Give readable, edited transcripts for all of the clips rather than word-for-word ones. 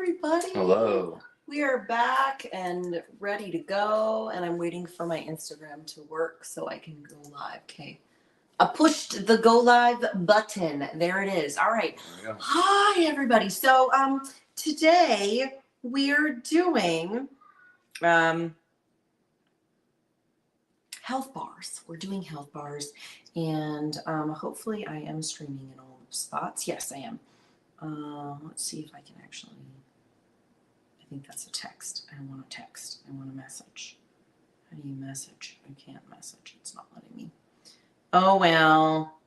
everybody. Hello. We are back and ready to go, and I'm waiting for my Instagram to work so I can go live. Okay. I pushed the go live button. There it is. All right. There we go. Hi, everybody. So, today we're doing health bars. We're doing health bars, and hopefully I am streaming in all spots. Yes, I am. Let's see if I can actually. I think that's a text. I want a text. I want a message. How do you message? I can't message. It's not letting me. Oh well.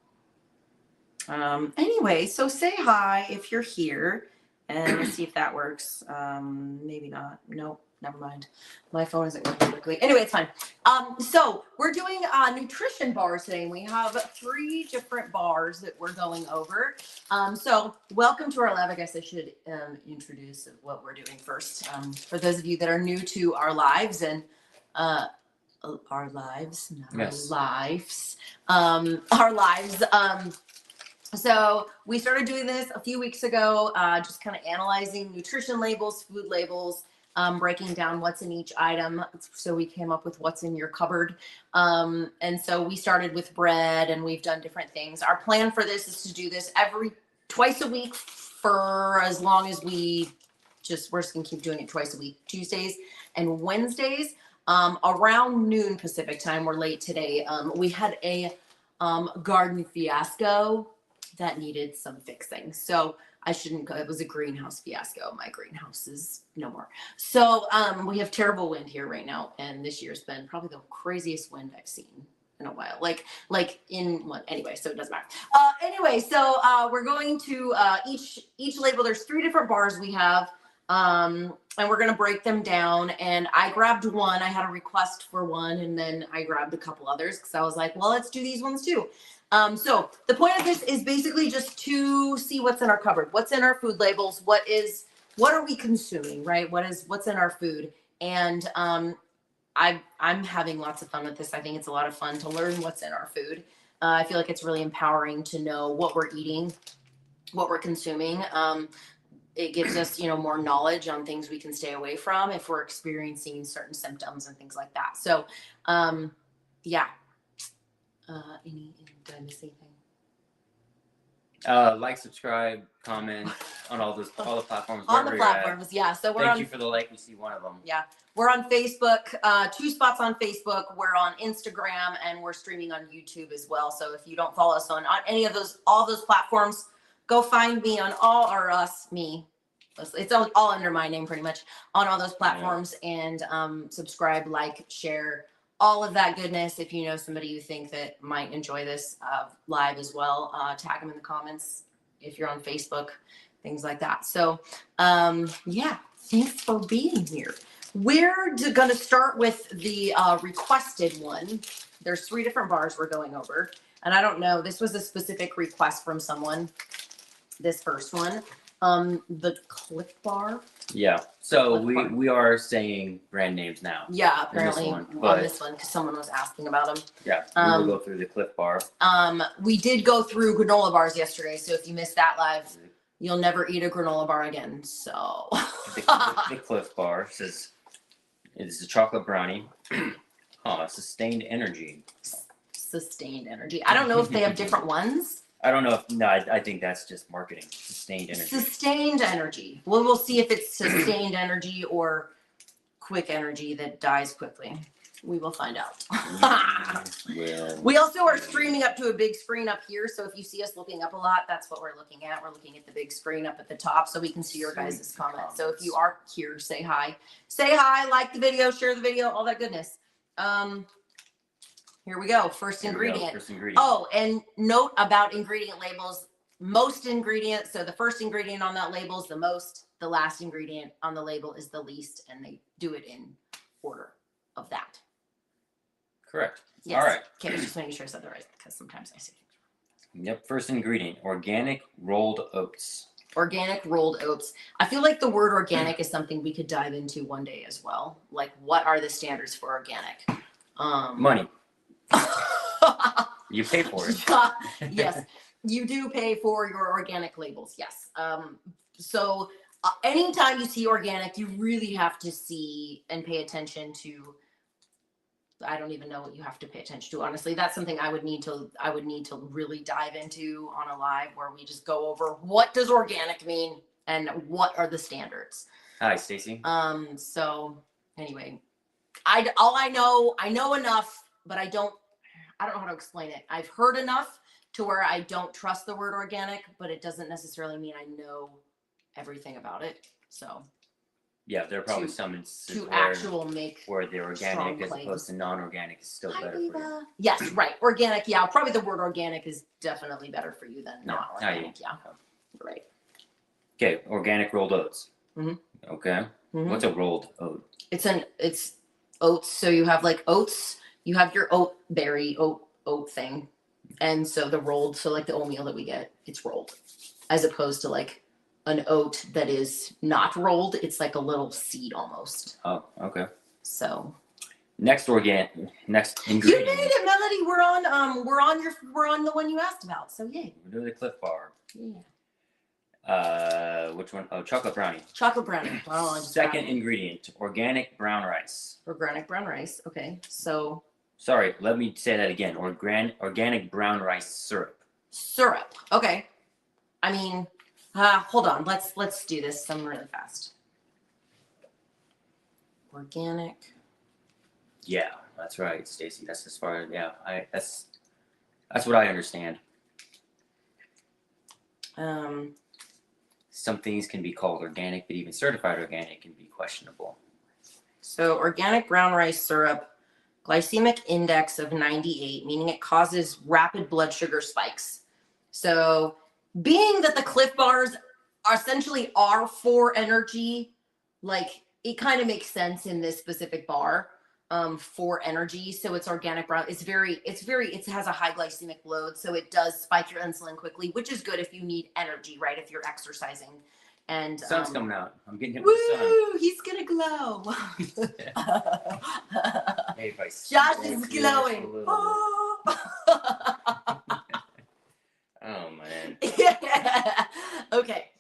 Anyway, so say hi if you're here, and let's see if that works. Maybe not. Nope. Never mind. My phone isn't working quickly. Anyway, it's fine. So we're doing nutrition bars today, and we have 3 different bars that we're going over. So welcome to our live. I guess I should introduce what we're doing first. For those of you that are new to our lives and our lives, not Yes. our lives, our lives. So we started doing this a few weeks ago, just kind of analyzing nutrition labels, food labels, breaking down what's in each item. So we came up with what's in your cupboard. And so we started with bread, and we've done different things. Our plan for this is to do this twice a week for as long as we're just gonna keep doing it twice a week, Tuesdays and Wednesdays, around noon Pacific time. We're late today. We had a garden fiasco that needed some fixing. So I shouldn't go. It was a greenhouse fiasco. My greenhouse is no more. So we have terrible wind here right now. And this year's been probably the craziest wind I've seen in a while. Anyway, so it doesn't matter. Anyway, so we're going to each label. There's 3 different bars we have. And we're going to break them down. And I grabbed one. I had a request for one. And then I grabbed a couple others because I was like, well, let's do these ones too. So the point of this is basically just to see what's in our cupboard, what's in our food labels, what are we consuming, right? What's in our food. And I'm having lots of fun with this. I think it's a lot of fun to learn what's in our food. I feel like it's really empowering to know what we're eating, what we're consuming. It gives us, more knowledge on things we can stay away from if we're experiencing certain symptoms and things like that. So, yeah. Did I miss anything? Like, subscribe, comment on all the platforms. On the platforms, yeah. So Thank you for the like. We see one of them. Yeah, we're on Facebook. 2 spots on Facebook. We're on Instagram, and we're streaming on YouTube as well. So if you don't follow us on any of all those platforms, go find me on me. It's all under my name pretty much on all those platforms, and subscribe, like, share. All of that goodness. If you know somebody you think that might enjoy this live as well, tag them in the comments if you're on Facebook, things like that. So, yeah, thanks for being here. We're going to start with the requested one. There's 3 different bars we're going over. And I don't know, this was a specific request from someone, this first one. The Clif Bar. Yeah. So we are saying brand names now. Yeah, apparently on this one because someone was asking about them. Yeah. We will go through the Clif Bar. We did go through granola bars yesterday, so if you missed that live, you'll never eat a granola bar again. So the Clif Bar says it's a chocolate brownie. Sustained energy. Sustained energy. I don't know if they have different ones. I don't know I think that's just marketing. Sustained energy. Sustained energy. Well, we'll see if it's sustained energy or quick energy that dies quickly. We will find out. We also are streaming up to a big screen up here. So if you see us looking up a lot, that's what we're looking at. We're looking at the big screen up at the top so we can see your guys' comments. So if you are here, say hi. Say hi, like the video, share the video, all that goodness. Here we go. First ingredient. Oh, and note about ingredient labels. Most ingredients. So the first ingredient on that label is the most. The last ingredient on the label is the least. And they do it in order of that. Correct. Yes. All right. Okay, just making sure I said that right because sometimes I say things wrong. Yep. First ingredient, organic rolled oats. Organic rolled oats. I feel like the word organic is something we could dive into one day as well. Like, what are the standards for organic? Money. You pay for it. Yes, you do pay for your organic labels. Yes. So anytime you see organic, you really have to see and pay attention to. I don't even know what you have to pay attention to. Honestly, that's something I would need to really dive into on a live where we just go over what does organic mean and what are the standards. Hi, Stacy. So anyway, I know enough, but I don't know how to explain it. I've heard enough to where I don't trust the word organic, but it doesn't necessarily mean I know everything about it. So Yeah, there are probably some instances to actual make where the organic strong as claims. opposed to non-organic is still Hi, better for you. Eva. Yes, right. Organic, yeah. Probably the word organic is definitely better for you than not Yeah, organic. Yeah, right. Okay, organic rolled oats. Mhm. Okay. Mhm. What's a rolled oat? It's oats. So you have like oats. You have your oat thing, and so the rolled. So like the oatmeal that we get, it's rolled, as opposed to like an oat that is not rolled. It's like a little seed almost. Oh, okay. So next ingredient. You did it, Melody. We're on the one you asked about. So yay. We're doing the Cliff Bar. Yeah. Which one? Oh, chocolate brownie. Chocolate brownie. Oh, Second ingredient, organic brown rice. Organic brown rice. Okay. So Sorry, let me say that again. Organic brown rice syrup. syrup. Okay. I mean, hold on. Let's do this some really fast. Organic. Yeah, that's right, Stacy. That's as far that's what I understand. Some things can be called organic, but even certified organic can be questionable. So organic brown rice syrup, glycemic index of 98, meaning it causes rapid blood sugar spikes. So being that the Cliff Bars essentially are for energy, like it kind of makes sense in this specific bar for energy. So it's organic brown. It has a high glycemic load. So it does spike your insulin quickly, which is good if you need energy, right? If you're exercising. And sun's coming out. I'm getting hit woo, with the sun. He's gonna glow. Hey, if I Josh is glowing. Oh man. Yeah. Okay.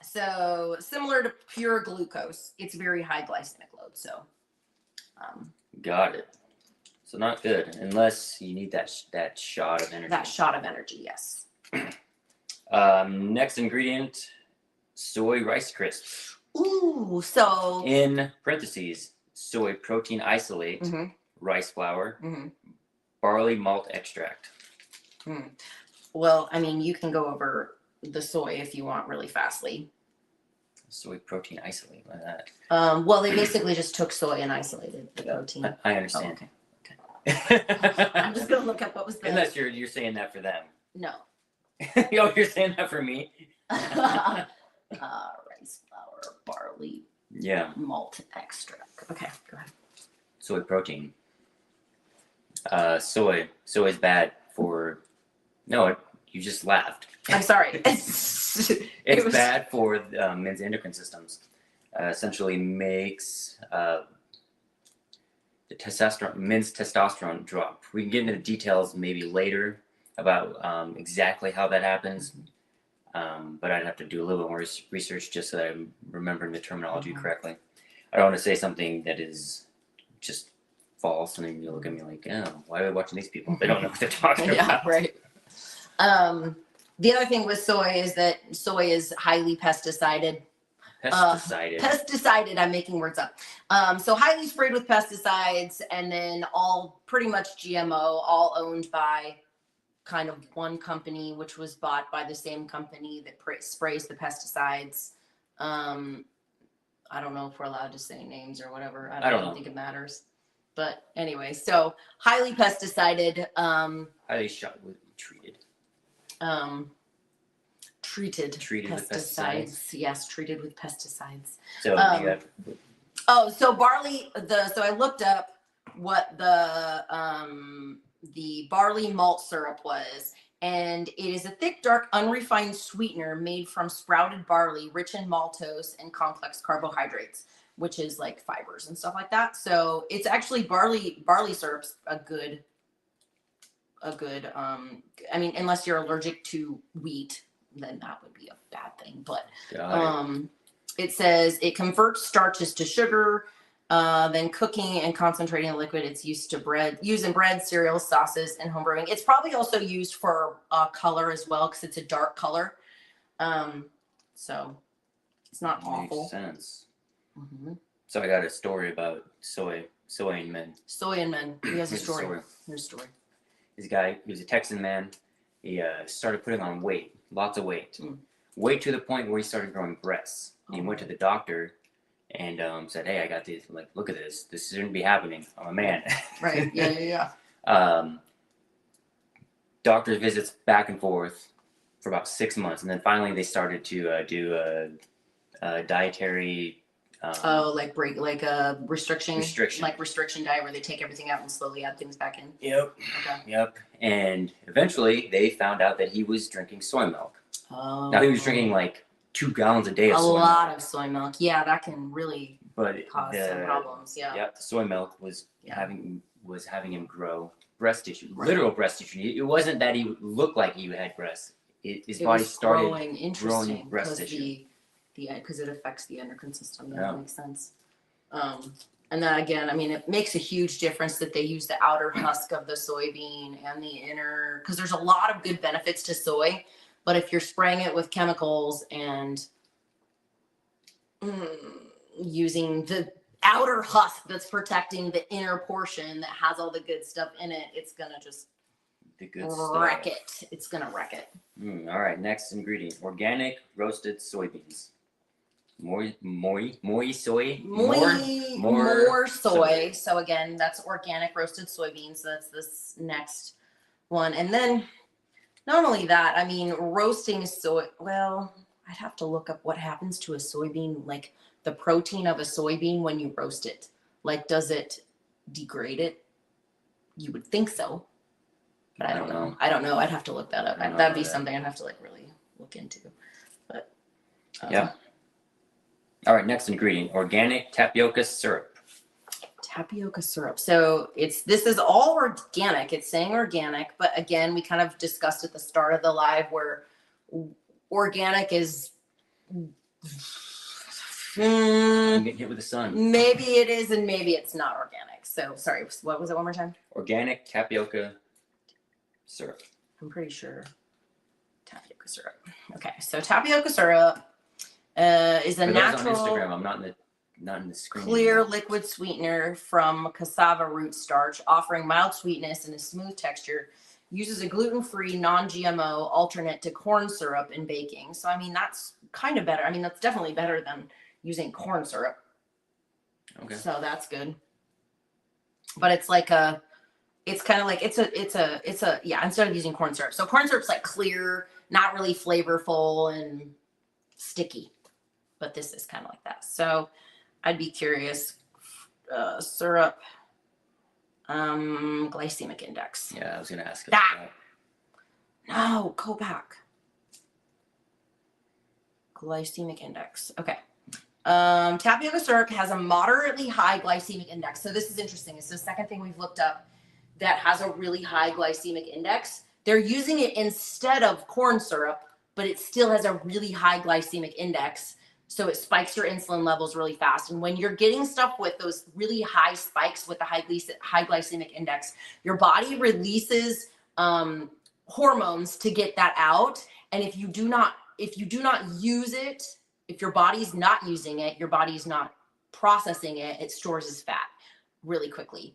So similar to pure glucose, it's very high glycemic load. So got it. So not good unless you need that shot of energy. That shot of energy, yes. Next ingredient, soy rice crisps. Ooh, so in parentheses, soy protein isolate, rice flour, barley malt extract. Well, I mean, you can go over the soy if you want really fastly. Soy protein isolate, like that. Well, they basically just took soy and isolated the protein. I understand. Oh, okay. I'm just gonna look up what was the. Unless you're saying that for them. No. Oh, you're saying that for me. Rice flour, barley. Yeah. Malt extract. Okay, go ahead. Soy protein. Soy is bad for. No, you just laughed. I'm sorry. It's bad for men's endocrine systems. Essentially makes the men's testosterone drop. We can get into the details maybe later about exactly how that happens. But I'd have to do a little bit more research just so that I'm remembering the terminology correctly. I don't want to say something that is just false, and then you look at me like, oh, why are we watching these people? They don't know what they're talking about. Yeah, right. The other thing with soy is that soy is highly pesticided. Pesticided, I'm making words up. So highly sprayed with pesticides, and then all pretty much GMO, all owned by kind of one company, which was bought by the same company that sprays the pesticides. I don't know if we're allowed to say names or whatever. I don't think it matters. But anyway, so highly pesticided. Highly treated. Treated with pesticides. Yes, treated with pesticides. So so barley. So I looked up what the barley malt syrup was, and it is a thick, dark, unrefined sweetener made from sprouted barley, rich in maltose and complex carbohydrates, which is like fibers and stuff like that. So it's actually barley syrup's a good. I mean, unless you're allergic to wheat, then that would be a bad thing. But Got it says it converts starches to sugar. Then cooking and concentrating the liquid, it's used in bread, cereals, sauces, and home brewing. It's probably also used for color as well because it's a dark color. So it's not awful. Makes sense. Mm-hmm. So I got a story about soy and men. Soy and men. He has a Here's story. story. Here's a story. This guy, he was a Texan man. He started putting on weight, lots of weight, Mm. weight to the point where he started growing breasts. He went to the doctor and said, "Hey, I got these. Like, look at this. This shouldn't be happening. I'm a man." Right. Yeah. Doctor visits back and forth for about 6 months, and then finally they started to do a dietary. Like a restriction diet where they take everything out and slowly add things back in. Yep. Okay. Yep. And eventually they found out that he was drinking soy milk. Oh. Now he was drinking like 2 gallons a day of a soy lot milk. of soy milk. Yeah, that can really But cause some problems. Yeah. Yep, the soy milk was Yeah. having him grow breast tissue, Right. literal breast tissue. It wasn't that he looked like he had breasts. His It body was started growing breast because tissue. because it affects the endocrine system. Yeah, Yeah. that makes sense. And then again, I mean, it makes a huge difference that they use the outer husk of the soybean and the inner, because there's a lot of good benefits to soy. But if you're spraying it with chemicals and using the outer husk that's protecting the inner portion that has all the good stuff in it, it's gonna just The good wreck stuff. it. It's gonna wreck it. All right, next ingredient: organic roasted soybeans. More soy. More soy. So again, that's organic roasted soybeans. That's this next one. And then not only that, I mean, roasting soy, well, I'd have to look up what happens to a soybean, like the protein of a soybean when you roast it. Like, does it degrade it? You would think so. But I don't know. I'd have to look that up. That'd be something I'd have to like really look into. But yeah. All right, next ingredient: organic tapioca syrup. Tapioca syrup. So this is all organic. It's saying organic, but again, we kind of discussed at the start of the live where organic is I'm getting hit with the sun. maybe it is and maybe it's not organic. So sorry, what was it one more time? Organic tapioca syrup. I'm pretty sure tapioca syrup. Okay, so tapioca syrup is a For those natural on Instagram, I'm not in the screen. clear anymore. liquid sweetener from cassava root starch, offering mild sweetness and a smooth texture. Uses a gluten-free, non-GMO alternate to corn syrup in baking. So I mean, that's kind of better. I mean, that's definitely better than using corn syrup. Okay. So that's good. But it's kind of like it's a yeah, instead of using corn syrup. So corn syrup's like clear, not really flavorful and sticky. But this is kind of like that. So I'd be curious. Syrup, glycemic index. Yeah, I was gonna ask about that. No, go back. Glycemic index. Okay. Tapioca syrup has a moderately high glycemic index. So this is interesting. It's the second thing we've looked up that has a really high glycemic index. They're using it instead of corn syrup, but it still has a really high glycemic index. So it spikes your insulin levels really fast. And when you're getting stuff with those really high spikes with the high glycemic index, your body releases hormones to get that out. And if you do not use it, if your body's not using it, your body's not processing it, it stores as fat really quickly.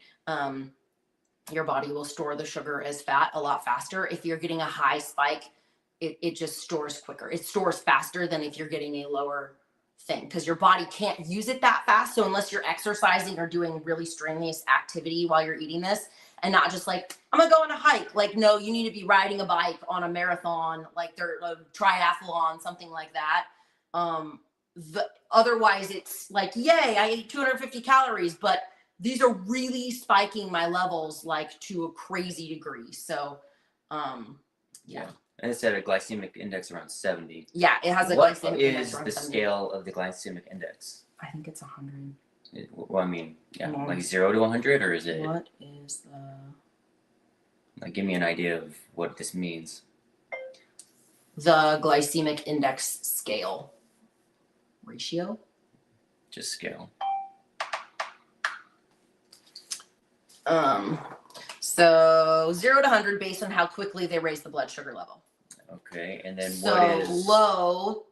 Your body will store the sugar as fat a lot faster. If you're getting a high spike, it just stores quicker. It stores faster than if you're getting a lower thing because your body can't use it that fast. So unless you're exercising or doing really strenuous activity while you're eating this and not just like, I'm gonna go on a hike. Like, no, you need to be riding a bike on a marathon, like they're a triathlon, something like that. Otherwise it's like, yay, I ate 250 calories, but these are really spiking my levels like to a crazy degree. So, yeah. And it said a glycemic index around 70. Yeah, it has a What glycemic index is around the 70. scale of the glycemic index? I think it's 100. Well, I mean, yeah, Mm. like 0 to 100, or is it? What is the? Like, give me an idea of what this means. the glycemic index scale ratio. Just scale. So 0 to 100 based on how quickly they raise the blood sugar level. Okay, and then So what is low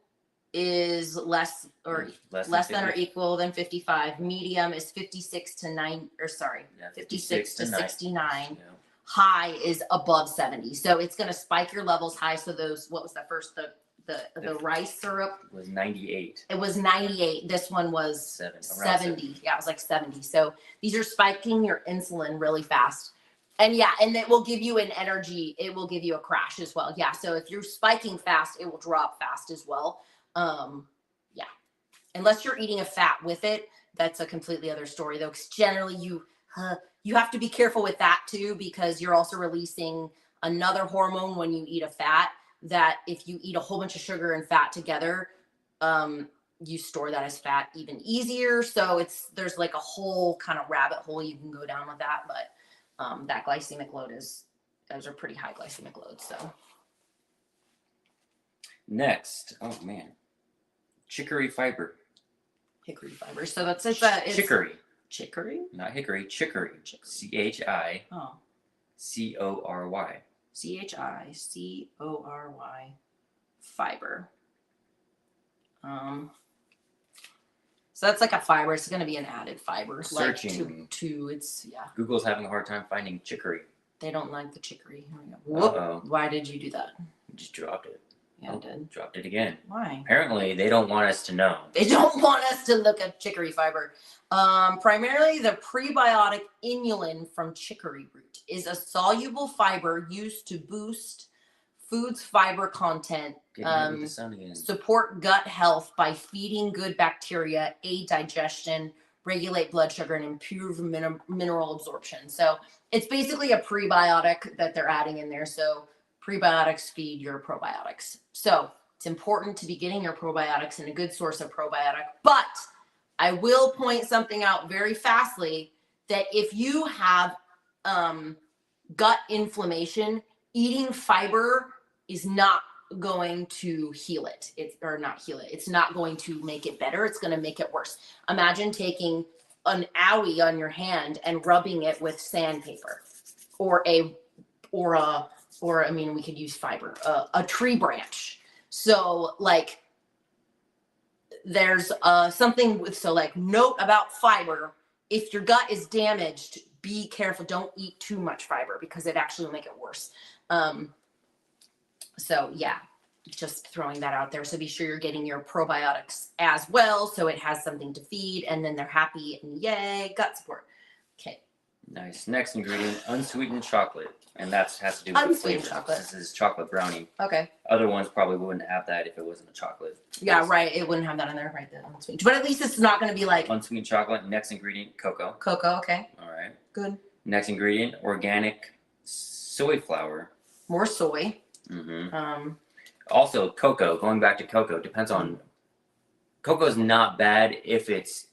is less less than or equal than 55. Medium is 56 to 9, or sorry, yeah, 56 to 69. Yeah. High is above 70. So it's going to spike your levels high. So those, what was the first, the rice syrup? It was 98. It was 98. This one was 70. Yeah, it was like 70. So these are spiking your insulin really fast. And yeah, and it will give you an energy. It will give you a crash as well. Yeah. So if you're spiking fast, it will drop fast as well. Yeah. Unless you're eating a fat with it, that's a completely other story though. Because generally you have to be careful with that too, because you're also releasing another hormone when you eat a fat, that if you eat a whole bunch of sugar and fat together, you store that as fat even easier. So there's like a whole kind of rabbit hole you can go down with that. But that glycemic load those are pretty high glycemic loads. So Next, oh man, chicory fiber. hickory fiber. So that's it's Chicory, chicory. not hickory. Chicory. CHICORY. Oh, CHICORY fiber. So that's like a fiber. It's going to be an added fiber. Searching. Like to it's yeah. Google's having a hard time finding chicory. They don't like the chicory. Here we go. Whoop. Uh-oh. Why did you do that? Just dropped it. Yeah, I did. Dropped it again. Why? Apparently, they don't want us to know. They don't want us to look at chicory fiber. Primarily, the prebiotic inulin from chicory root is a soluble fiber used to boost food's fiber content, Getting hit with the sun again. support gut health by feeding good bacteria, aid digestion, regulate blood sugar, and improve mineral absorption. So it's basically a prebiotic that they're adding in there. So prebiotics feed your probiotics. So it's important to be getting your probiotics and a good source of probiotic. But I will point something out very fastly, that if you have gut inflammation, eating fiber is not going to heal it. It's not going to make it better. It's going to make it worse. Imagine taking an owie on your hand and rubbing it with sandpaper, or I mean, we could use fiber, a tree branch. So like there's something with, so like note about fiber, if your gut is damaged, be careful. Don't eat too much fiber because it actually will make it worse. So yeah, just throwing that out there. So be sure you're getting your probiotics as well, so it has something to feed, and then they're happy and yay, gut support. Okay. Nice. Next ingredient, unsweetened chocolate. And that has to do with Unsweetened the flavor. chocolate. This is chocolate brownie. Okay. Other ones probably wouldn't have that if it wasn't a chocolate. Yeah, right. It wouldn't have that in there, right? The unsweetened. But at least it's not going to be like Unsweetened chocolate. Next ingredient, cocoa. cocoa. Okay. All right. Good. Next ingredient, organic soy flour. More soy. Mm-hmm. Also, cocoa. Going back to cocoa, depends on. Cocoa is not bad if it's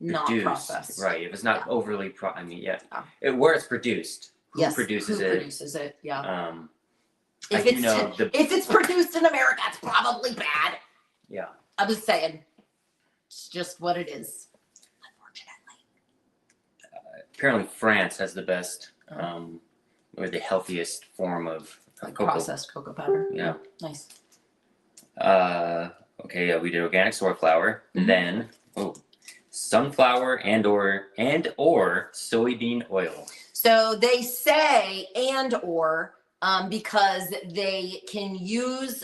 Not produced, processed. right? If it's not overly I mean, yeah. Yeah. Where it's produced. Who Yes. produces Who it? produces it? Yeah. I If do it's know if it's produced in America, it's probably bad. Yeah. I'm just saying. It's just what it is. Unfortunately. Apparently, France has the best, or the healthiest form of Like cocoa. processed cocoa powder. Yeah. Nice. Okay. Yeah, we did organic soy flour. Mhm. Then, sunflower and or soybean oil. So they say or because they can use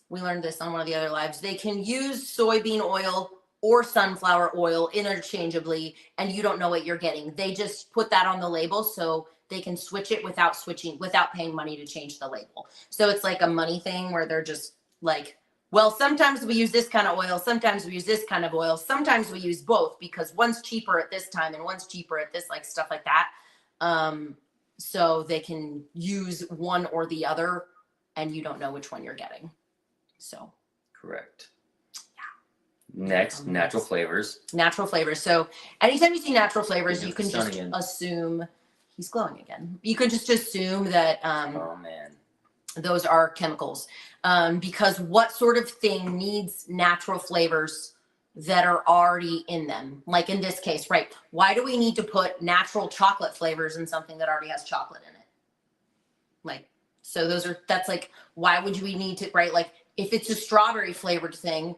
we learned this on one of the other lives. They can use soybean oil or sunflower oil interchangeably, and you don't know what you're getting. They just put that on the label so they can switch it without paying money to change the label. So it's like a money thing where they're just like, well, sometimes we use this kind of oil, sometimes we use this kind of oil, sometimes we use both because one's cheaper at this time and one's cheaper at this, like stuff like that. So they can use one or the other, and you don't know which one you're getting. So Correct. Yeah. Next, natural flavors. Natural flavors. So anytime you see natural flavors, He's you can sun just again. assume he's glowing again. You can just assume that Oh man. those are chemicals. because what sort of thing needs natural flavors that are already in them? Like in this case, right? Why do we need to put natural chocolate flavors in something that already has chocolate in it? Like, so that's like, why would we need to, right? Like, if it's a strawberry flavored thing,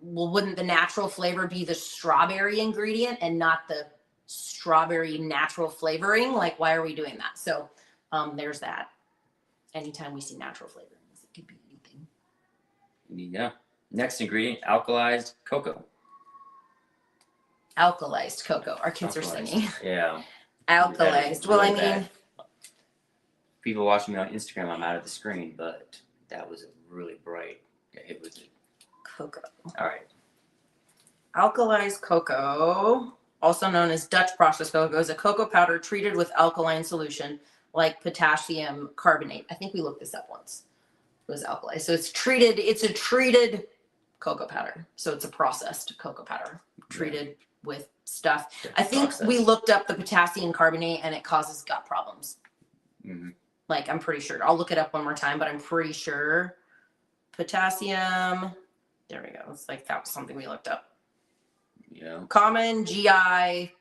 well, wouldn't the natural flavor be the strawberry ingredient and not the strawberry natural flavoring? Like, why are we doing that? So there's that. Anytime we see natural flavorings, it could be anything. Yeah. Next ingredient, alkalized cocoa. Alkalized cocoa. Our kids are singing. Yeah. Alkalized. Well, I mean, bad. People watching me on Instagram, I'm out of the screen, but that was a really bright hit with it. Cocoa. All right. Alkalized cocoa, also known as Dutch processed cocoa, is a cocoa powder treated with alkaline solution like potassium carbonate. I think we looked this up once. It was alkali. So it's a treated cocoa powder. So it's a processed cocoa powder treated with stuff. That's I think processed. we looked up the potassium carbonate and it causes gut problems. Mm-hmm. Like, I'm pretty sure. I'll look it up one more time, but I'm pretty sure potassium. There we go. It's like that was something we looked up. Yeah. Common GI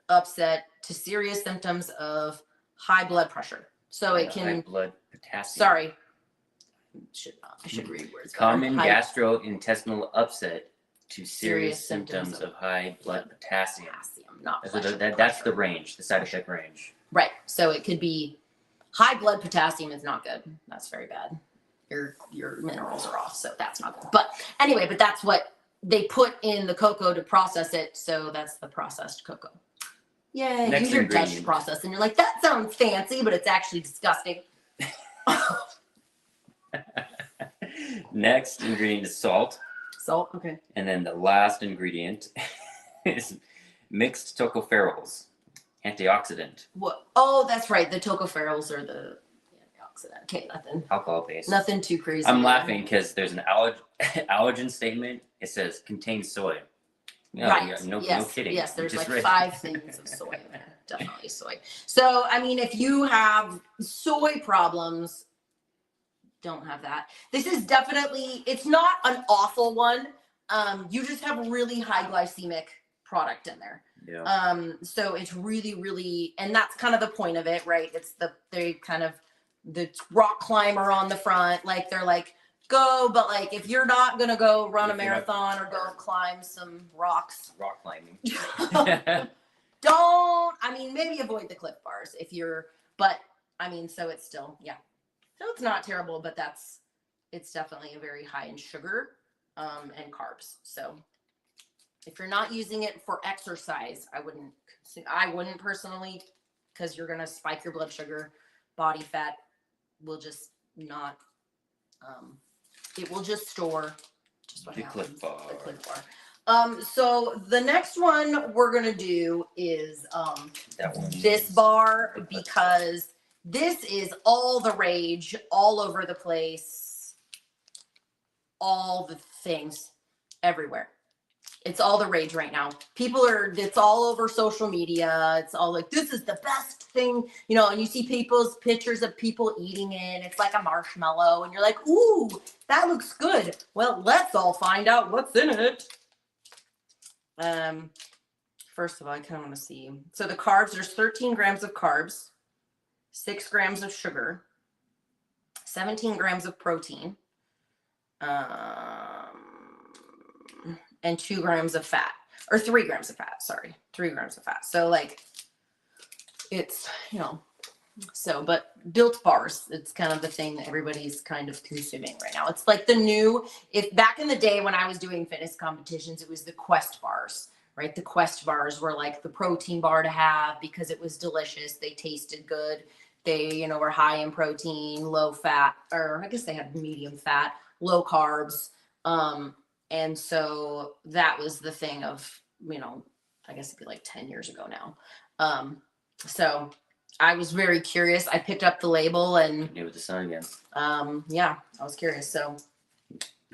upset to serious symptoms of high blood pressure. So it can. High blood potassium. Sorry. I should read words. Common gastrointestinal upset to serious symptoms of high blood potassium. Not that's the range, the side effect range. Right. So it could be high blood potassium is not good. That's very bad. Your minerals are off, so that's not good. But anyway, that's what they put in the cocoa to process it. So that's the processed cocoa. Yay. Next Use your ingredient. Dutch process. And you're like, that sounds fancy, but it's actually disgusting. Next ingredient is salt. Salt, okay. And then the last ingredient is mixed tocopherols, antioxidant. What? Oh, that's right. The tocopherols are the antioxidant. Okay, alcohol based. Nothing too crazy. I'm laughing because there's an allergen statement. It says contains soy. No, right. Yeah, no kidding. Yes, there's like read. 5 things of soy in there. Definitely soy. So, I mean, if you have soy problems, don't have that. This is definitely, it's not an awful one. You just have really high glycemic product in there. Yeah. So it's really, really, and that's kind of the point of it, right? It's the rock climber on the front. Like, they're like, go, but like, if you're not going to go run a marathon or go climb some rocks. Rock climbing. Maybe avoid the Cliff Bars but so it's still, yeah. So it's not terrible, but it's definitely very high in sugar and carbs. So if you're not using it for exercise, I wouldn't personally, because you're going to spike your blood sugar. Body fat will just not, it will just store just what the happens. Cliff Bar. The Cliff Bar. So the next one we're going to do is this bar, because this is all the rage, all over the place, all the things, everywhere. It's all the rage right now. It's all over social media. It's all like, this is the best thing, and you see people's pictures of people eating it. It's like a marshmallow, and you're like, ooh, that looks good. Well, let's all find out what's in it. First of all, I kind of want to see. So the carbs, there's 13 grams of carbs, 6 grams of sugar, 17 grams of protein, and 2 grams of fat, or 3 grams of fat. Sorry, 3 grams of fat. So like, it's, but Built Bars, it's kind of the thing that everybody's kind of consuming right now. It's like if back in the day when I was doing fitness competitions, it was the Quest bars, right? The Quest bars were like the protein bar to have because it was delicious. They tasted good. They, were high in protein, low fat, or I guess they had medium fat, low carbs. And so that was the thing of, I guess it'd be like 10 years ago now. So I was very curious. I picked up the label and New with the sun again. Yeah, I was curious. So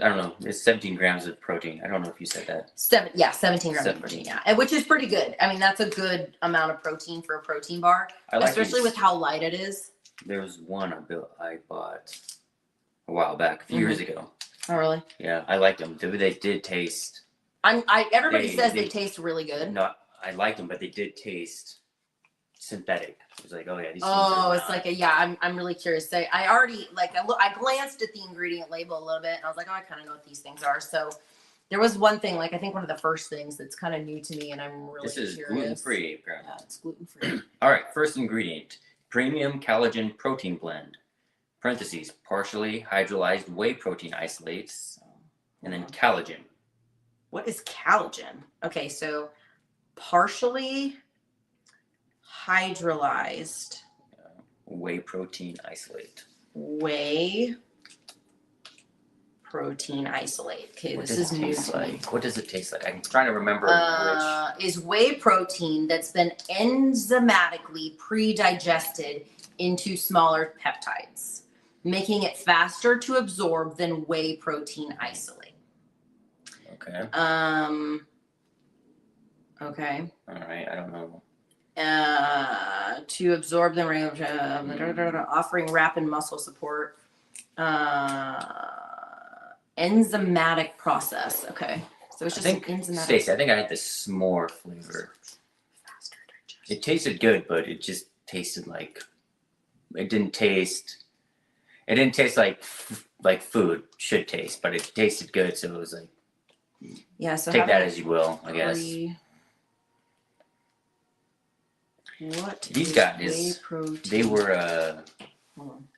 I don't know. It's 17 grams of protein. I don't know if you said that. 17 grams of protein. Yeah, and which is pretty good. That's a good amount of protein for a protein bar, especially with how light it is. There was one I bought. a while back, a few years ago. Oh, really? Yeah, I liked them. They did taste. Everybody says they they taste really good. No, I liked them, but they did taste synthetic. It was like, oh yeah, these things Oh, are it's not. like I'm really curious. I already I glanced at the ingredient label a little bit and I was like, oh, I kind of know what these things are. So there was one thing, like I think one of the first things that's kind of new to me, and I'm really This is curious. gluten free, apparently. Yeah, it's gluten free. All right, first ingredient: premium collagen protein blend. Parentheses, partially hydrolyzed whey protein isolates, and then collagen. What is collagen? Okay, so partially hydrolyzed Whey protein isolate. whey protein isolate. Okay, What this does is it new taste to me. like? What does it taste like? I'm trying to remember which. Is whey protein that's been enzymatically pre-digested into smaller peptides, making it faster to absorb than whey protein isolate. Okay. Okay. All right. I don't know. To absorb them, offering rapid muscle support. Enzymatic process. Okay. So it's just an enzymatic. Stacey, I think I had the s'more flavor. It tasted good, but it just tasted like it didn't taste like food should taste, but it tasted good, so it was like Yeah, so take that as you will, I guess. What These guys, they were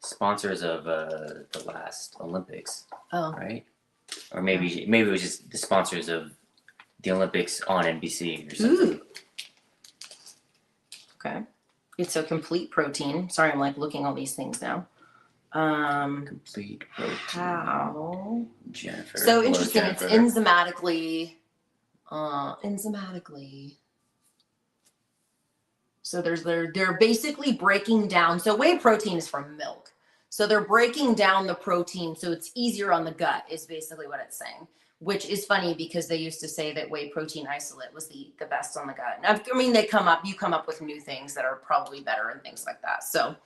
sponsors of the last Olympics, right? Or maybe it was just the sponsors of the Olympics on NBC or something. Ooh. Okay. It's a complete protein. Sorry, I'm like looking all these things now. Complete protein. How? Jennifer. So Hello, interesting. Jennifer. It's enzymatically. So they're basically breaking down. So whey protein is from milk. So they're breaking down the protein so it's easier on the gut is basically what it's saying. Which is funny because they used to say that whey protein isolate was the best on the gut. I mean, you come up with new things that are probably better and things like that. So,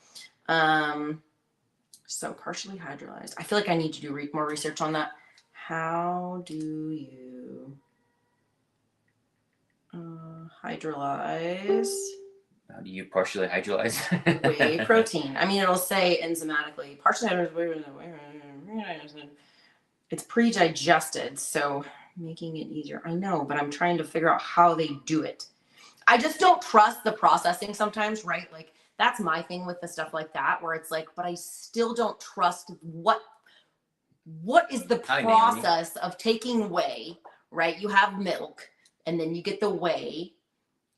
so partially hydrolyzed. I feel like I need to do more research on that. How do you hydrolyze? How do you partially hydrolyze? Whey protein. I mean, it'll say enzymatically. Partially hydrolyzed. It's pre-digested, so making it easier. I know, but I'm trying to figure out how they do it. I just don't trust the processing sometimes, right? Like that's my thing with the stuff like that, where it's like, but I still don't trust what is the process of taking whey, right? You have milk and then you get the whey,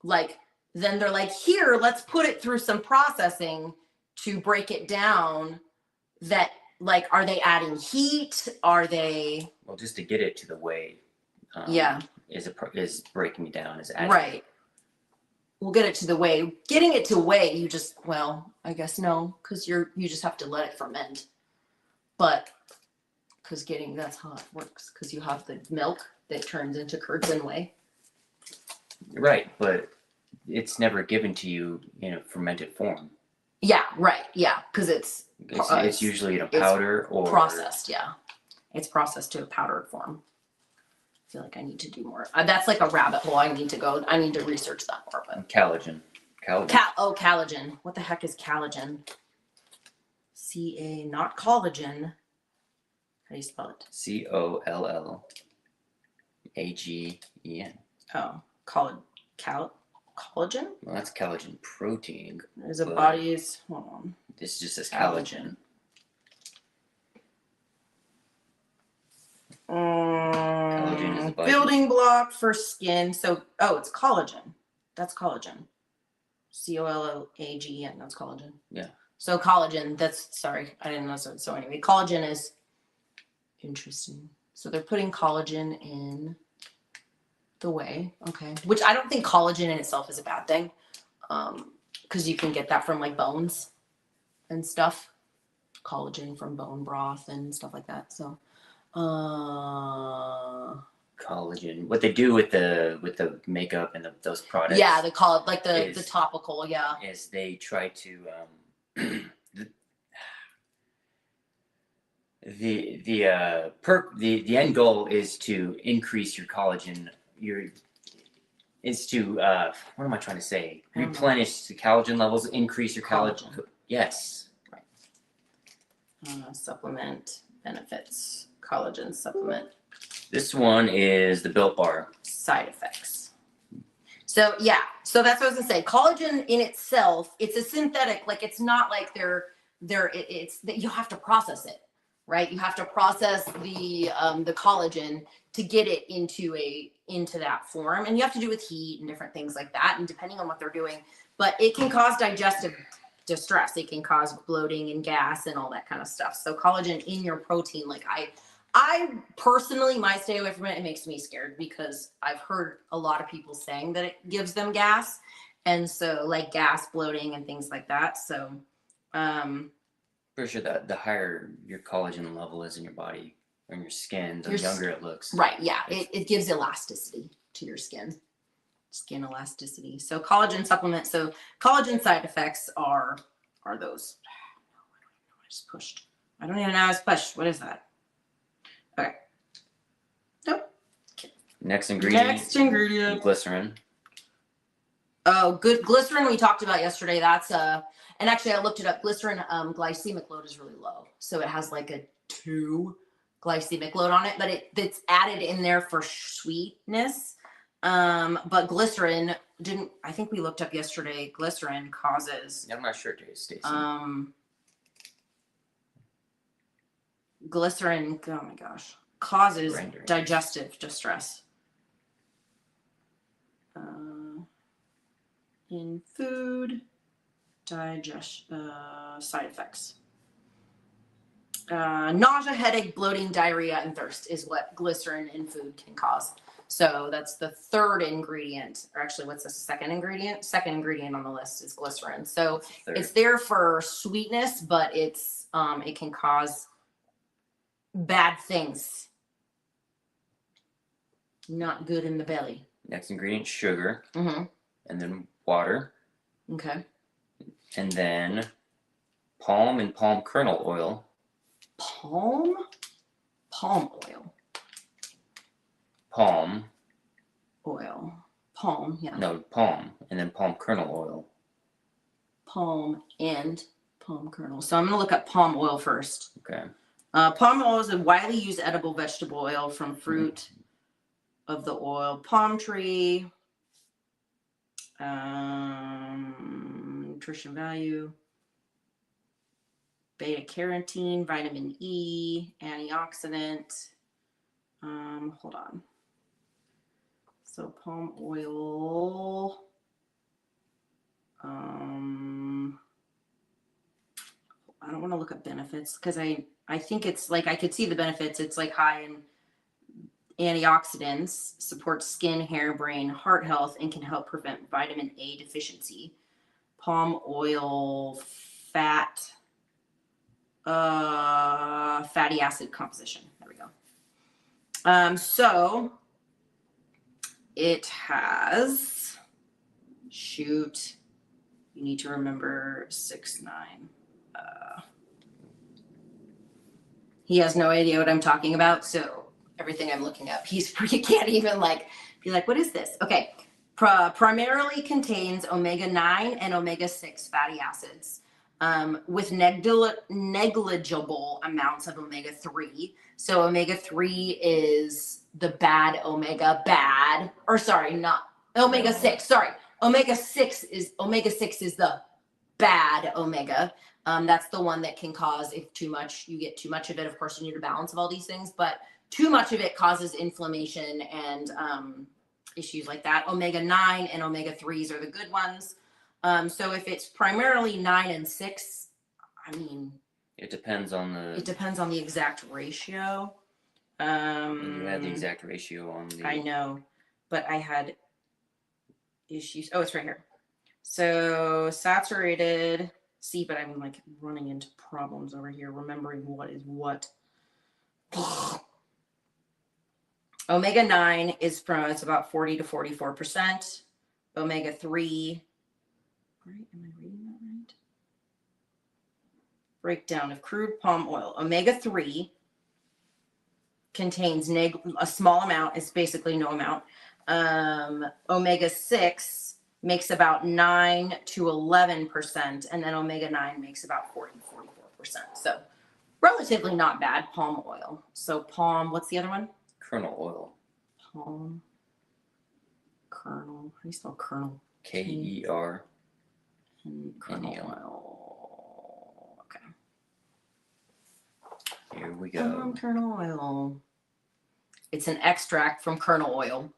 like then they're like, here, let's put it through some processing to break it down. That like, are they adding heat? Are they? Well, just to get it to the whey. Is breaking it down, is adding. Right. We'll get it to the whey. Getting it to whey, you just I guess no, because you just have to let it ferment. But because that's how it works. Because you have the milk that turns into curds and whey. Right, but it's never given to you in a fermented form. Yeah, right. Yeah, because it's usually in a powder or processed. Yeah, it's processed to a powdered form. I feel like I need to do more. That's like a rabbit hole. I need to research that more. But collagen. Collagen. What the heck is collagen? Not collagen. How do you spell it? COLLAGEN. Oh, collagen? Well, that's collagen protein. There's a body's. Hold on. This just says collagen. Collagen is the body. Building block for skin. So, it's collagen. That's collagen. COLLAGEN. That's collagen. Yeah. So collagen. Sorry, I didn't know. So anyway, collagen is interesting. So they're putting collagen in the whey. Okay. Which I don't think collagen in itself is a bad thing. Because you can get that from like bones and stuff. Collagen from bone broth and stuff like that. So. Collagen. What they do with the makeup and those products. Yeah, they call it like the topical. Yeah. Is they try to the end goal is to increase your collagen. Is to what am I trying to say? I don't know. Replenish the collagen levels, increase your collagen. Collagen. Yes. Supplement benefits, collagen supplement. This one is the Built Bar. Side effects. So yeah, so that's what I was gonna say. Collagen in itself, it's a synthetic. Like it's not like it's that you have to process it, right? You have to process the collagen to get it into that form, and you have to do with heat and different things like that, and depending on what they're doing. But it can cause digestive distress. It can cause bloating and gas and all that kind of stuff. So collagen in your protein, like I personally might stay away from it. It makes me scared because I've heard a lot of people saying that it gives them gas. And so like gas, bloating and things like that. So, Pretty sure that the higher your collagen level is in your body or in your skin, the younger it looks. Right. Yeah. It gives elasticity to your skin elasticity. So collagen supplement. So collagen side effects are those. I just pushed. I don't even know how it's pushed. What is that? Okay. Nope. Next ingredient. Glycerin. Oh, good. Glycerin we talked about yesterday. That's and actually I looked it up. Glycerin glycemic load is really low. So it has like a 2 glycemic load on it, but it's added in there for sweetness. But glycerin I think we looked up yesterday, glycerin causes I'm not sure, Stacey. Glycerin, oh my gosh, causes Rendering. digestive distress. In food, side effects. Nausea, headache, bloating, diarrhea, and thirst is what glycerin in food can cause. So that's the third ingredient, or actually what's the second ingredient? Second ingredient on the list is glycerin. So it's there for sweetness, but it's it can cause bad things. Not good in the belly. Next ingredient, sugar. Mm-hmm. And then water. Okay. And then palm and palm kernel oil. Palm oil. Palm. Oil. Palm, yeah. No, palm. And then palm kernel oil. Palm and palm kernel. So I'm going to look up palm oil first. Okay. Palm oil is a widely used edible vegetable oil from fruit of the oil palm tree. Nutrition value. Beta carotene, vitamin E, antioxidant. Hold on. So palm oil. I don't want to look up benefits because I think it's like I could see the benefits. It's like high in antioxidants, supports skin, hair, brain, heart health, and can help prevent vitamin A deficiency. Palm oil fatty acid composition. There we go. So it has, you need to remember 6-9. He has no idea what I'm talking about, so everything I'm looking up, he can't even be like, what is this? Okay. Primarily contains omega-9 and omega-6 fatty acids. With negligible amounts of omega-3. So omega-3 is the bad omega, not omega-6. Sorry, omega-6 is the bad omega. That's the one that can cause, if you get too much of it. Of course, you need a balance of all these things, but too much of it causes inflammation and issues like that. Omega-9 and omega-3s are the good ones. So if it's primarily 9 and 6, I mean, it depends on the exact ratio. You had the exact ratio on the. I know, but I had issues. Oh, it's right here. So saturated. See, but I'm running into problems over here, remembering what is what. Omega-9 it's about 40 to 44%. Omega-3. Right? Am I reading that right? Breakdown of crude palm oil. Omega-3 contains a small amount. It's basically no amount. Omega-6 makes about 9 to 11%, and then omega-9 makes about 40 to 44%. So relatively not bad. Palm oil. So palm, what's the other one? Kernel oil. Palm kernel. How do you spell kernel? KER. Kernel NEL. oil. Okay. Here we go. Kernel oil. It's an extract from kernel oil,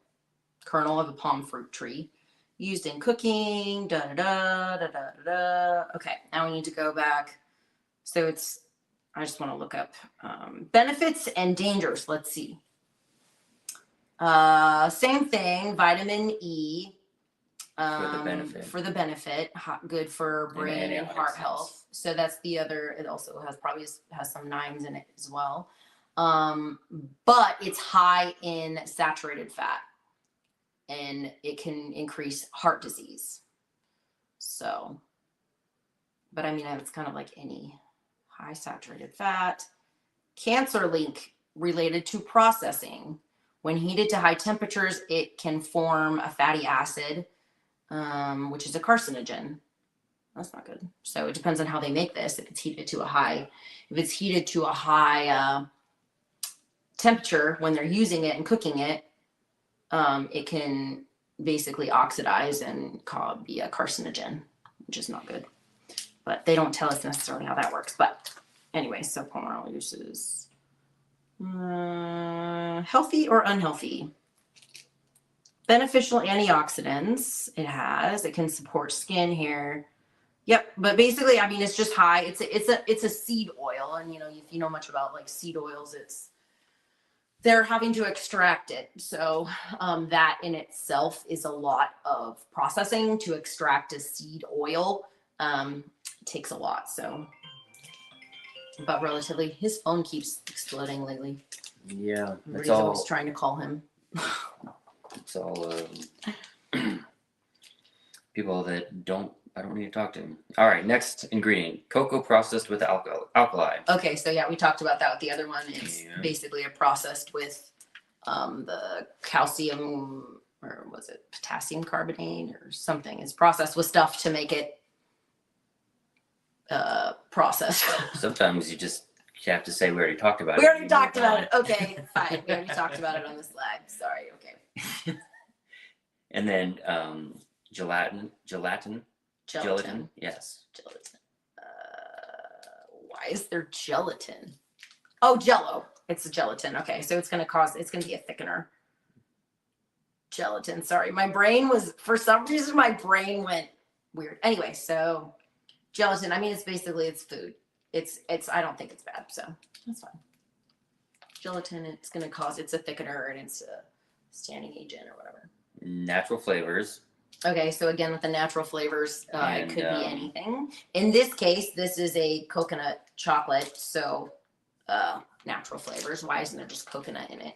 kernel of a palm fruit tree, used in cooking. Da da da da da da. Okay, now we need to go back. So it's. I just want to look up benefits and dangers. Let's see. Same thing. Vitamin E. For the benefit, good for brain and heart health. So that's the other. It also has some nines in it as well. But it's high in saturated fat, and it can increase heart disease. So, but I mean, it's kind of like any high saturated fat. Cancer link related to processing. When heated to high temperatures, it can form a fatty acid, which is a carcinogen. That's not good. So it depends on how they make this. If it's heated to a high temperature when they're using it and cooking it, it can basically oxidize and be a carcinogen, which is not good. But they don't tell us necessarily how that works. But anyway, so palm oil uses healthy or unhealthy. Beneficial antioxidants it can support skin, hair. Yep, but basically, I mean, it's just high. It's a seed oil, and if you know much about like seed oils, they're having to extract it. So that in itself is a lot of processing to extract a seed oil. It takes a lot. So, but relatively, his phone keeps exploding lately. Yeah, Everybody's always trying to call him. It's all people that I don't need to talk to him. All right, next ingredient: cocoa processed with alkali. Okay, so yeah, we talked about that with the other one. It's basically a processed with the calcium, or was it potassium carbonate or something? It's processed with stuff to make it processed. Sometimes you have to say we already talked about it. We already talked about it. Okay, fine. We already talked about it on the slide. Sorry. Okay. And then gelatin. Yes. Gelatin. Why is there gelatin? Oh, Jello. It's a gelatin. Okay, so it's gonna be a thickener. Gelatin. Sorry, for some reason my brain went weird. Anyway, so gelatin. I mean, it's food. It's. I don't think it's bad, so that's fine. Gelatin. It's a thickener, and it's a standing agent or whatever. Natural flavors. Okay, so again with the natural flavors, it could be anything. In this case, this is a coconut chocolate, so natural flavors. Why isn't there just coconut in it?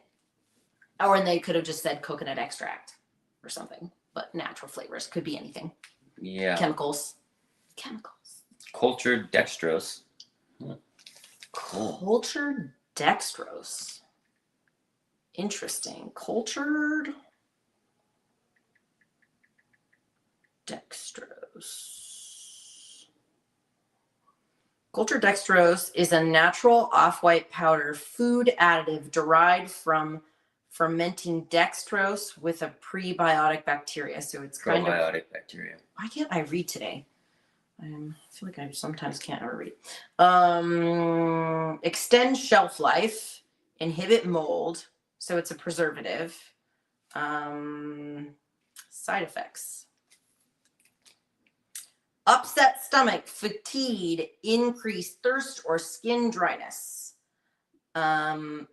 Or they could have just said coconut extract or something. But natural flavors could be anything. Yeah. Chemicals. Cultured dextrose. Cultured dextrose. Interesting. Cultured dextrose. Cultured dextrose is a natural off-white powder food additive derived from fermenting dextrose with a prebiotic bacteria. So it's probiotic bacteria. Why can't I read today? I feel like I sometimes can't ever read. Extend shelf life, inhibit mold. So it's a preservative. Side effects. Upset stomach, fatigue, increased thirst or skin dryness, or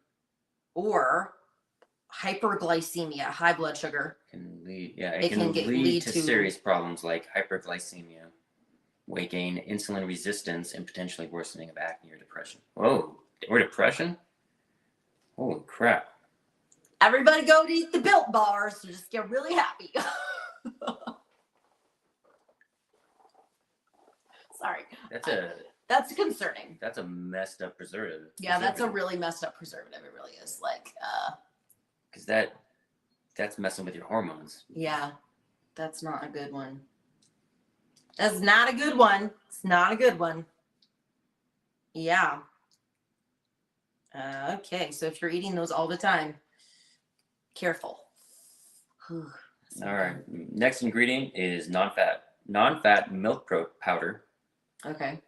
hyperglycemia, high blood sugar. It can lead to serious problems like hyperglycemia, weight gain, insulin resistance, and potentially worsening of acne or depression. Whoa, or depression? Holy crap. Everybody go to eat the Built bars to just get really happy. Sorry. That's a That's concerning. That's a messed up preservative. Yeah, that's a really messed up preservative. It really is. Like, because that's messing with your hormones. yeah, that's not a good one. That's not a good one. It's not a good one. Yeah. Okay, so if you're eating those all the time, careful. All right. Next ingredient is non-fat milk powder, Okay.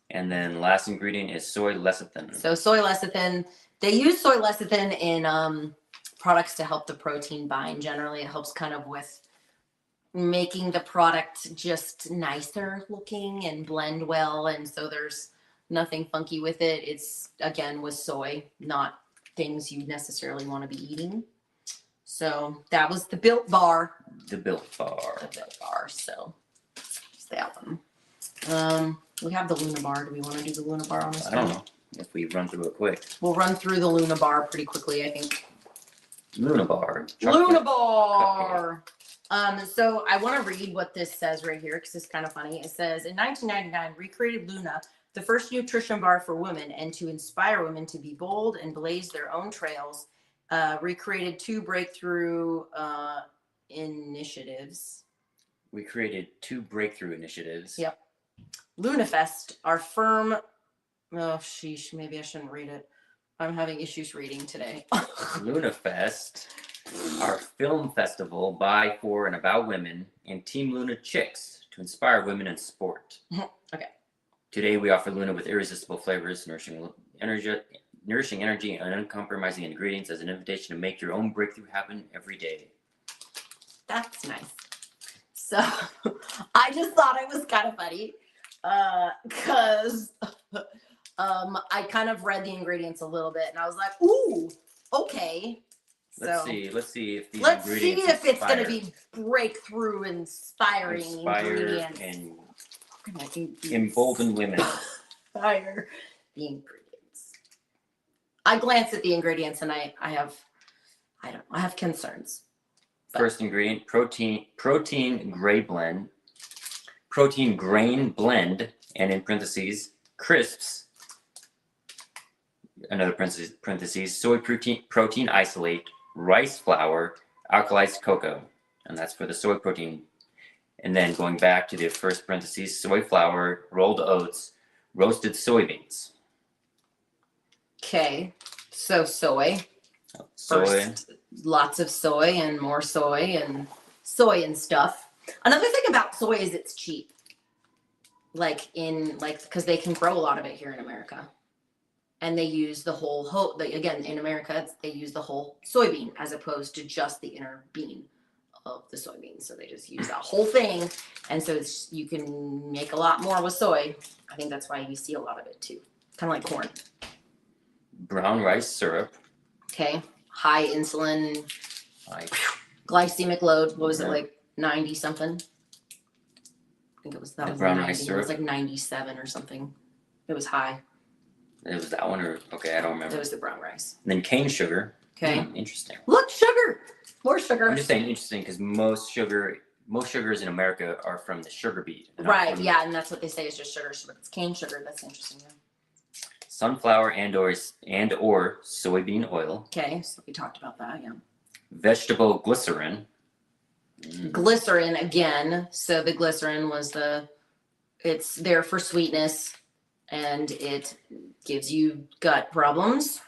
and then last ingredient is soy lecithin. So soy lecithin, they use soy lecithin in products to help the protein bind. Generally, it helps kind of with making the product just nicer looking and blend well. And so there's nothing funky with it. It's again with soy, not things you necessarily want to be eating. So that was the Built Bar. The Built Bar. The Built Bar. So it's that one. We have the Luna Bar. Do we want to do the Luna Bar on this? I don't know if we run through it quick. We'll run through the Luna Bar pretty quickly, I think. Luna Bar. Luna Bar. So I want to read what this says right here because it's kind of funny. It says, in 1999, recreated Luna, the first nutrition bar for women, and to inspire women to be bold and blaze their own trails, recreated 2 breakthrough initiatives. We created 2 breakthrough initiatives. Yep. LunaFest, our firm. Oh, sheesh. Maybe I shouldn't read it. I'm having issues reading today. LunaFest, our film festival by, for, and about women, and Team Luna Chicks to inspire women in sport. Okay. Today we offer Luna with irresistible flavors, nourishing energy, and uncompromising ingredients as an invitation to make your own breakthrough happen every day. That's nice. So I just thought it was kind of funny because I kind of read the ingredients a little bit and I was like, ooh, okay. Let's see if these let's see ingredients if it's going to inspire. be breakthrough, inspiring ingredients. And How can I do these? embolden women. Inspire the ingredients. I glance at the ingredients and I have concerns. First ingredient, protein grain blend, and in parentheses, crisps, another parentheses, soy protein isolate, rice flour, alkalized cocoa, and that's for the soy protein. And then going back to the first parentheses, soy flour, rolled oats, roasted soybeans. Okay, so soy. Soy. First, lots of soy and more soy and stuff. Another thing about soy is it's cheap. Because they can grow a lot of it here in America. And they use the whole, again, in America, they use the whole soybean as opposed to just the inner bean of the soybean. So they just use that whole thing. And so you can make a lot more with soy. I think that's why you see a lot of it too. Kind of like corn. Brown rice syrup. Okay. High insulin, Like glycemic load. What was it, like 90 something? I think it was that was brown 90. rice It syrup. was like 97 or something. It was high. It was that one, or okay, I don't remember. It was the brown rice. And then cane sugar. Okay. Interesting. Look, sugar. More sugar. I'm just saying interesting because most sugars in America are from the sugar beet. not Right. from Yeah, and that's what they say is just sugar. So it's cane sugar. That's interesting. Yeah. Sunflower and or soybean oil. Okay, so we talked about that. Yeah. Vegetable glycerin. Glycerin again. So the glycerin was it's there for sweetness, and it gives you gut problems.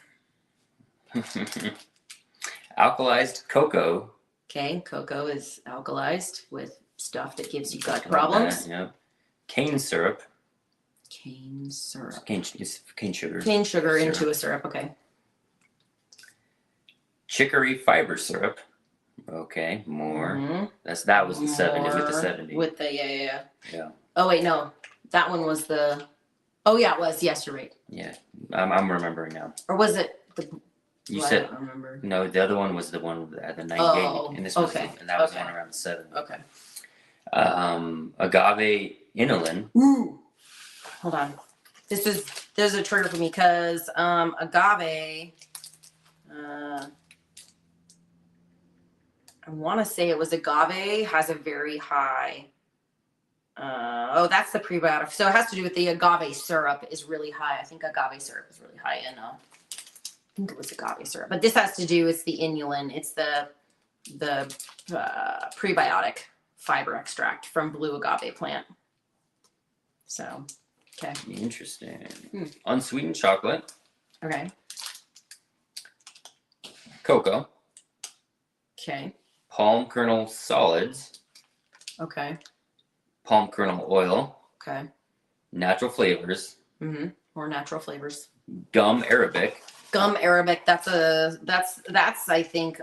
Alkalized cocoa. Okay, cocoa is alkalized with stuff that gives you gut Like problems. that, yeah. Cane syrup. Cane syrup. Cane sugar. Cane sugar Syrup. into a syrup. Okay. Chicory fiber syrup. Okay, more. Mhm. That was the 70 with the More 70. With the yeah. Yeah. Oh wait, no, that one was the. Oh yeah, it was. Yes, you're right. Yeah, I'm remembering now. Or was it the? You well, I said don't remember. no. The other one was the one at the 98, Oh, and this was okay, and that was okay. one around the 70. Okay. Agave inulin. Ooh. Hold on. There's a trigger for me because agave. I want to say it was agave has a very high That's the prebiotic. So it has to do with the agave syrup is really high. I think agave syrup is really high in, I think it was agave syrup, but this has to do, it's the inulin. It's the prebiotic fiber extract from blue agave plant. So, okay. Interesting. Unsweetened chocolate, Okay. cocoa, Okay. palm kernel solids, Okay. palm kernel oil, Okay. natural flavors, More natural flavors. gum arabic, Gum arabic. That's I think,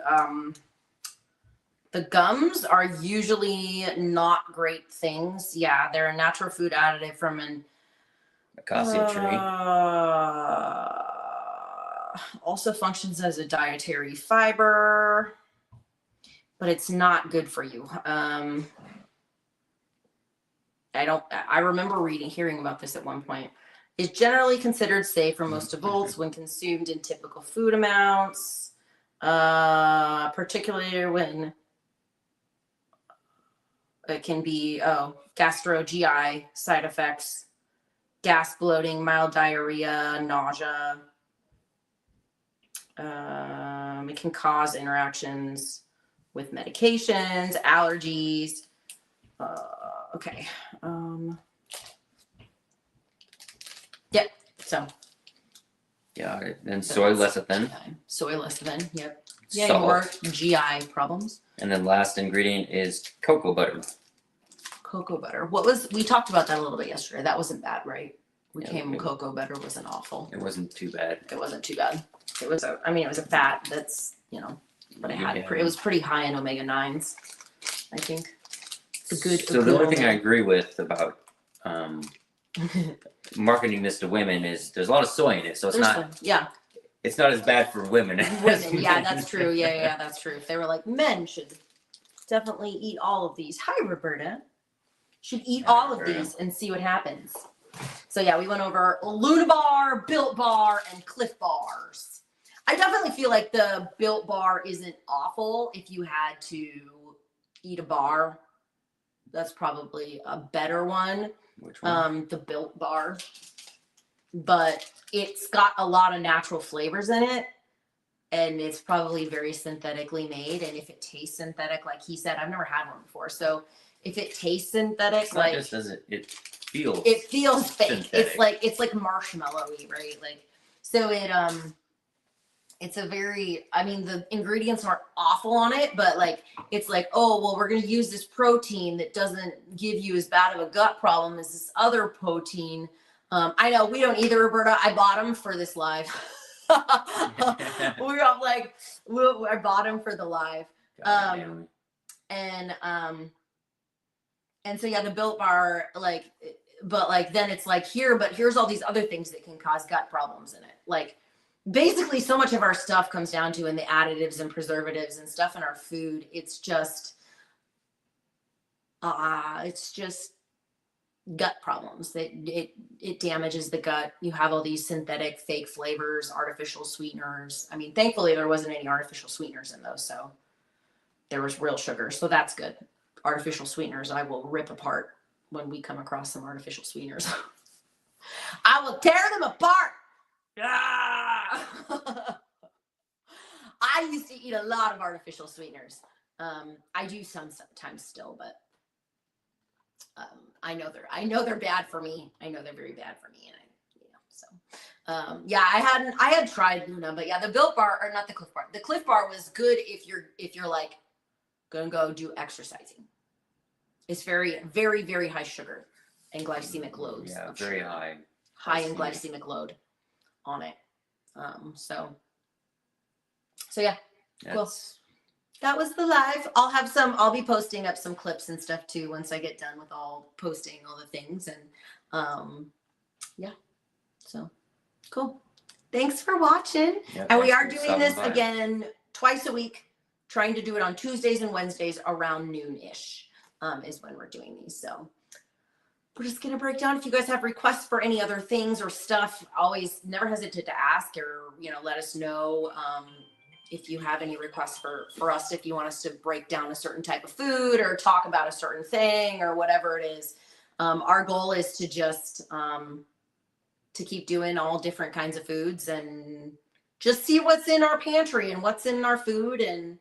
the gums are usually not great things. Yeah, they're a natural food additive from an acacia tree. Also functions as a dietary fiber, but it's not good for you. I remember hearing about this at one point. It's generally considered safe for most adults when consumed in typical food amounts, particularly when it can be gastro-GI side effects, gas, bloating, mild diarrhea, nausea. It can cause interactions with medications, allergies. Okay. Yep. So. Yeah, and soy lecithin, Soy lecithin. Yep. salt, More GI problems. and then last ingredient is cocoa butter. Cocoa butter. We talked about that a little bit yesterday. That wasn't bad, right? Cocoa butter wasn't awful. It wasn't too bad. It wasn't too bad. It was it was a fat that's, but it was pretty high in omega-9s, I think. It's a good. So the only thing I agree with about marketing this to women is there's a lot of soy in it, so it's not as bad for women. Women, yeah, that's true. Yeah, that's true. If they were like, men should definitely eat all of these. Hi, Roberta. Should eat all of these and see what happens. So yeah, we went over Luna Bar, Built Bar, and Cliff Bars. I definitely feel like the Built Bar isn't awful. If you had to eat a bar, that's probably a better one. Which one? The Built Bar. But it's got a lot of natural flavors in it. And it's probably very synthetically made. And if it tastes synthetic, like he said, I've never had one before. So if it tastes synthetic, it's not just does it feels fake. synthetic. It's like marshmallowy, right? Like, so it's a very, the ingredients aren't awful on it, but like, it's like, oh, well, we're going to use this protein that doesn't give you as bad of a gut problem as this other protein. I know we don't either, Roberta. I bought them for this live. We're all like, I bought them for the live. And so yeah, the Built Bar, then it's like here's all these other things that can cause gut problems in it. Like, basically so much of our stuff comes down to in the additives and preservatives and stuff in our food. It's just gut problems. It damages the gut. You have all these synthetic fake flavors, artificial sweeteners. Thankfully there wasn't any artificial sweeteners in those, so there was real sugar, so that's good. Artificial sweeteners I will rip apart when we come across some artificial sweeteners. I will tear them apart. I used to eat a lot of artificial sweeteners. I do sometimes still, but I know they're bad for me. I know they're very bad for me, and I had tried Luna, but yeah, the Built Bar, or not the Cliff Bar. The Cliff Bar was good if you're like gonna go do exercising. It's very, very, very high sugar and glycemic loads. Yeah, very high. High in glycemic load on it. So yeah, cool. That was the live. I'll be posting up some clips and stuff too once I get done with posting all the things. And yeah, so cool. Thanks for watching. Yeah, and we are doing this again twice a week, trying to do it on Tuesdays and Wednesdays around noon-ish is when we're doing these. So we're just going to break down. If you guys have requests for any other things or stuff, always never hesitate to ask or, let us know. If you have any requests for us, if you want us to break down a certain type of food or talk about a certain thing or whatever it is, Our goal is to just to keep doing all different kinds of foods and just see what's in our pantry and what's in our food. And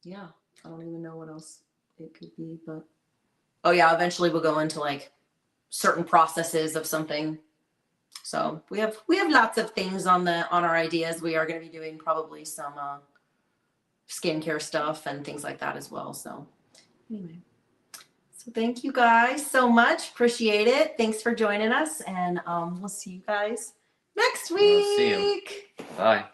yeah, I don't even know what else it could be, but oh yeah, eventually we'll go into like certain processes of something. So we have lots of things on our ideas. We are going to be doing probably some skincare stuff and things like that as well. So anyway, so thank you guys so much. Appreciate it. Thanks for joining us, and we'll see you guys next week. We'll see you. Bye.